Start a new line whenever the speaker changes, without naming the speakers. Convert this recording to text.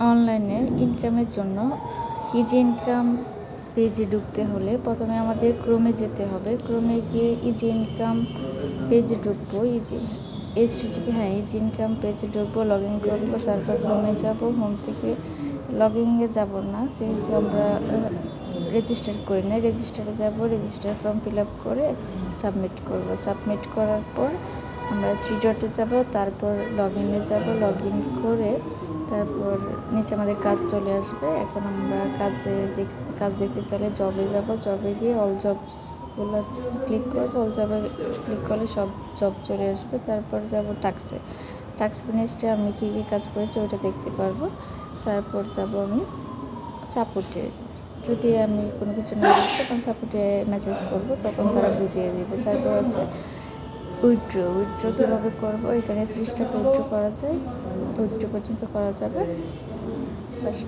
অনলাইনে ইনকামের জন্য ইজি ইনকাম পেজে ঢুকতে হলে প্রথমে আমাদের ক্রোমে যেতে হবে। ক্রোমে গিয়ে ইজি ইনকাম পেজে ঢুকবো। ইজি ইনকাম পেজে ঢুকবো, লগ ইন করবো, তারপর হোমে যাব। হোম থেকে লগ ইনে যাবো না, যেহেতু আমরা রেজিস্টার করি না। রেজিস্টারে যাব, রেজিস্টার ফর্ম ফিল আপ করে সাবমিট করব। সাবমিট করার পর আমরা 3 ডটে যাব, তারপর লগ ইনে যাব। লগ ইন করে তারপর নিচে আমাদের কাজ চলে আসবে। এখন আমরা কাজ দেখতে চাইলে জবে যাব। জবে গিয়ে অল জবসগুলো ক্লিক করব। অল জবে ক্লিক করলে সব জব চলে আসবে। তারপর যাব টাস্কে। টাস্ক ফিনিশে আমি কী কী কাজ করেছি ওটা দেখতে পারবো। তারপর যাব আমি সাপোর্টে। যদি আমি কোনো কিছু না বুঝতে তখন সাপোর্টে মেসেজ করব, তখন তারা বুঝিয়ে দেবে। তারপর হচ্ছে উইথড্র কীভাবে করবো। এখানে 30 টাকা উইথড্র করা যায়, উইথড্র পর্যন্ত করা যাবে। বাস।